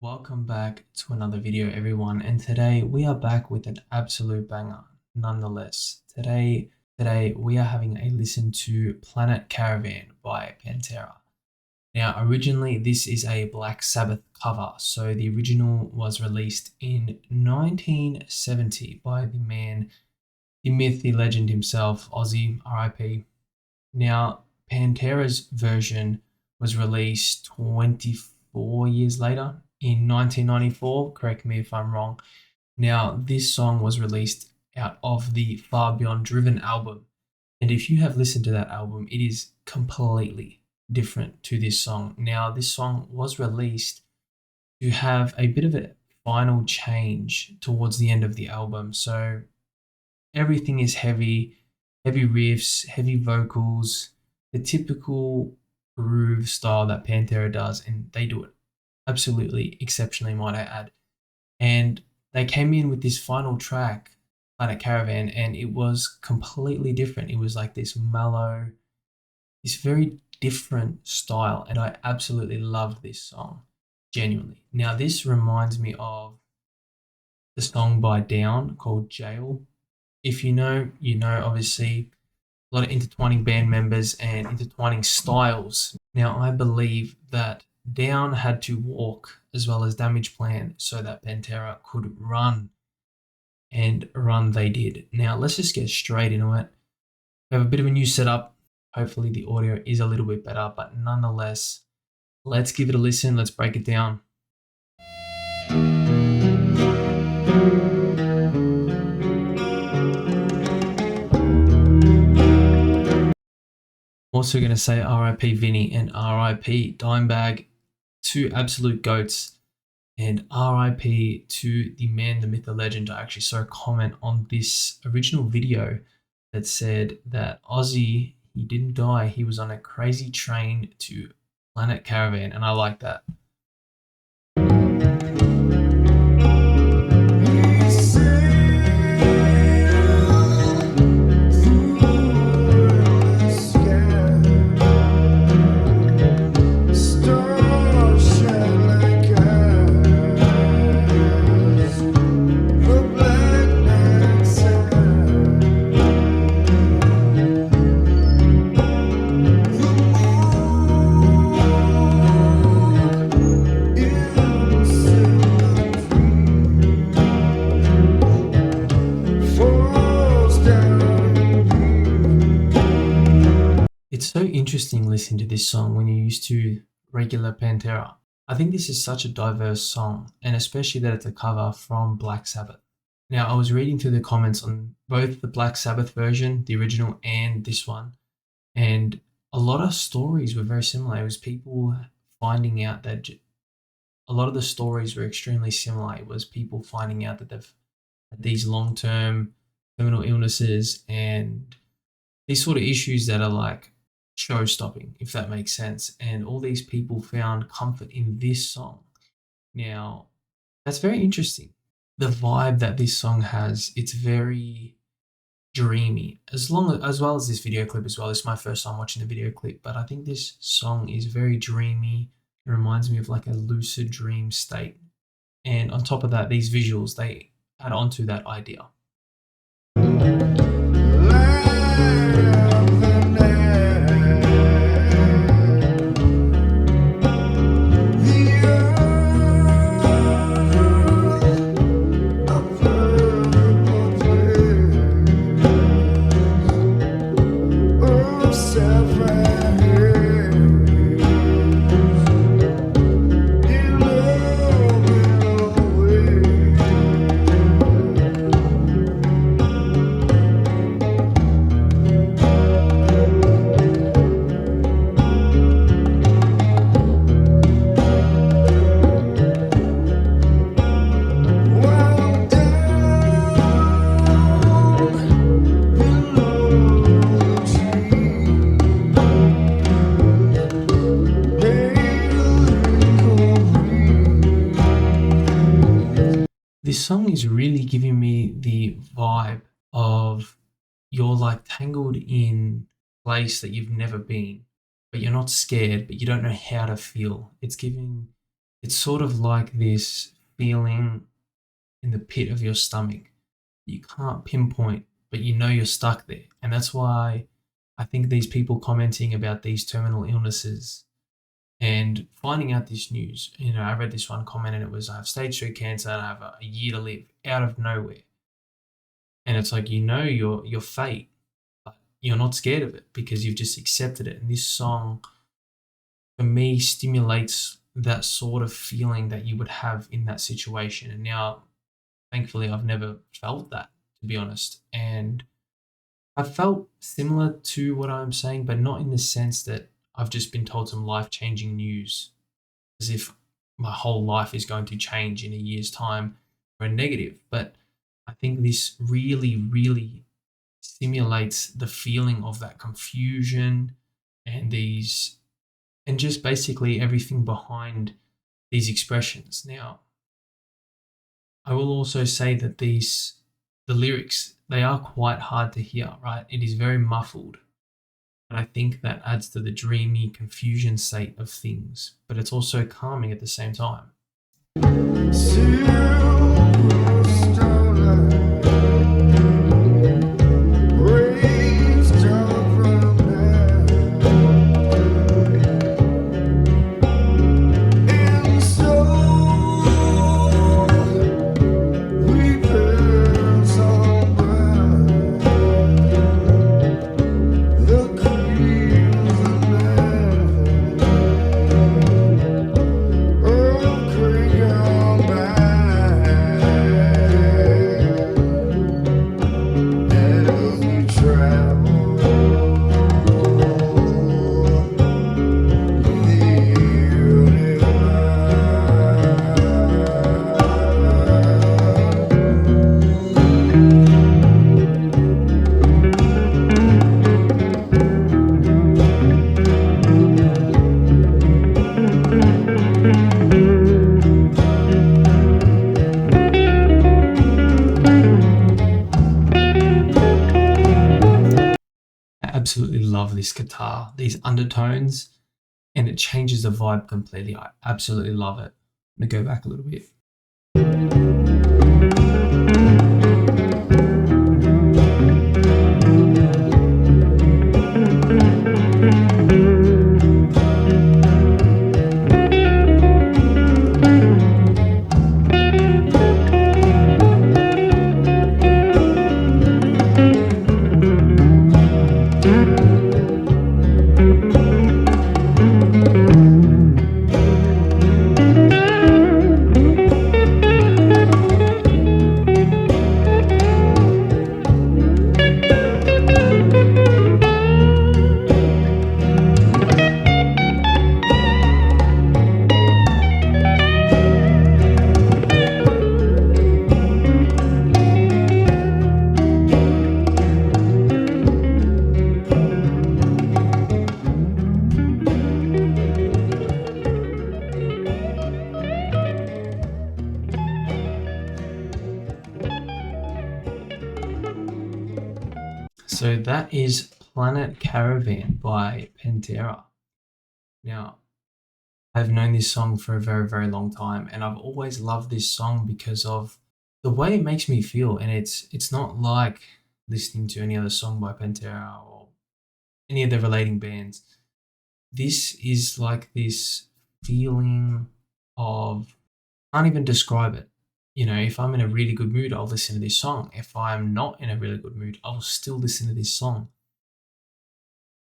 Welcome back to another video, everyone, and today we are back with an absolute banger nonetheless. Today we are having a listen to Planet Caravan by Pantera. Now, originally this is a Black Sabbath cover, so the original was released in 1970 by the man, the myth, the legend himself, Ozzy, RIP. Now, Pantera's version was released 24 years later in 1994. Correct me if I'm wrong. Now, this song was released out of the Far Beyond Driven album. And if you have listened to that album, it is completely different to this song. Now, this song was released to have a bit of a final change towards the end of the album. So everything is heavy riffs, heavy vocals, the typical groove style that Pantera does, and they do it absolutely exceptionally, might I add. And they came in with this final track, Planet Caravan, and it was completely different. It was like this mellow, this very different style, and I absolutely loved this song, genuinely. Now, this reminds me of the song by Down called Jail. If you know, you know, obviously, a lot of intertwining band members and intertwining styles. Now, I believe that Down had to walk as well as Damage Plan so that Pantera could run, and run they did. Now, let's just get straight into it. We have a bit of a new setup. Hopefully, the audio is a little bit better, but nonetheless, let's give it a listen. Let's break it down. Also going to say RIP Vinny and RIP Dimebag, two absolute goats, and RIP to the man, the myth, the legend. I actually saw a comment on this original video that said that Ozzy, he didn't die, he was on a crazy train to Planet Caravan, and I like that. It's so interesting listening to this song when you're used to regular Pantera. I think this is such a diverse song, and especially that it's a cover from Black Sabbath. Now, I was reading through the comments on both the Black Sabbath version, the original, and this one, and a lot of stories were very similar. It was people finding out that a lot of the stories were extremely similar. It was people finding out that they've had these long-term terminal illnesses and these sort of issues that are like show stopping, if that makes sense. And all these people found comfort in this song. Now, that's very interesting. The vibe that this song has, it's very dreamy, as well as this video clip as well. It's my first time watching the video clip, but I think this song is very dreamy. It reminds me of like a lucid dream state. And on top of that, these visuals, they add on to that idea. This song is really giving me the vibe of you're like tangled in a place that you've never been, but you're not scared, but you don't know how to feel. It's giving It's sort of like this feeling in the pit of your stomach. You can't pinpoint, but you know you're stuck there. And that's why I think these people commenting about these terminal illnesses and finding out this news, I read this one comment and it was, I have stage 3 cancer and I have a year to live out of nowhere. And it's like, your fate, but you're not scared of it because you've just accepted it. And this song, for me, stimulates that sort of feeling that you would have in that situation. And now, thankfully, I've never felt that, to be honest. And I felt similar to what I'm saying, but not in the sense that I've just been told some life changing news as if my whole life is going to change in a year's time for a negative. But I think this really, really simulates the feeling of that confusion and and just basically everything behind these expressions. Now, I will also say that the lyrics, they are quite hard to hear, right? It is very muffled. And I think that adds to the dreamy confusion state of things, but it's also calming at the same time. I absolutely love this guitar, these undertones, and it changes the vibe completely. I absolutely love it. I'm gonna go back a little bit. So that is Planet Caravan by Pantera. Now, I've known this song for a very, very long time, and I've always loved this song because of the way it makes me feel. And it's not like listening to any other song by Pantera or any of the relating bands. This is like this feeling of, can't even describe it. If I'm in a really good mood, I'll listen to this song. If I'm not in a really good mood, I'll still listen to this song.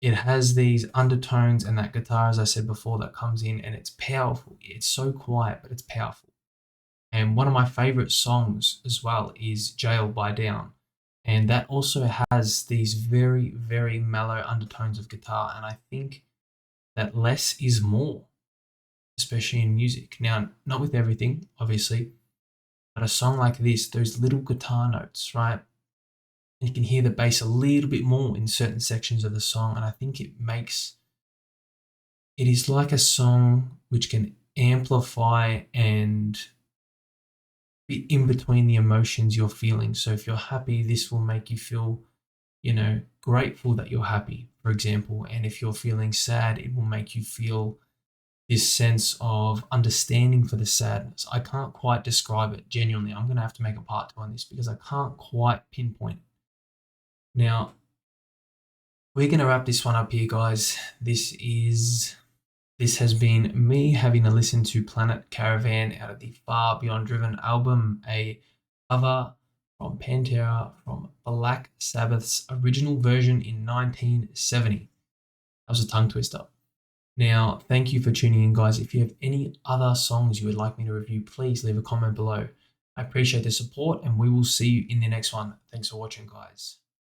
It has these undertones and that guitar, as I said before, that comes in and it's powerful. It's so quiet, but it's powerful. And one of my favorite songs as well is Jail by Down. And that also has these very, very mellow undertones of guitar. And I think that less is more, especially in music. Now, not with everything, obviously, but a song like this, those little guitar notes, right? You can hear the bass a little bit more in certain sections of the song, and I think it is like a song which can amplify and be in between the emotions you're feeling. So if you're happy, this will make you feel, grateful that you're happy, for example. And if you're feeling sad, it will make you feel this sense of understanding for the sadness. I can't quite describe it genuinely. I'm going to have to make a part 2 on this because I can't quite pinpoint it. Now, we're going to wrap this one up here, guys. This has been me having a listen to Planet Caravan out of the Far Beyond Driven album, a cover from Pantera from Black Sabbath's original version in 1970. That was a tongue twister. Now, thank you for tuning in, guys. If you have any other songs you would like me to review, please leave a comment below. I appreciate the support, and we will see you in the next one. Thanks for watching, guys.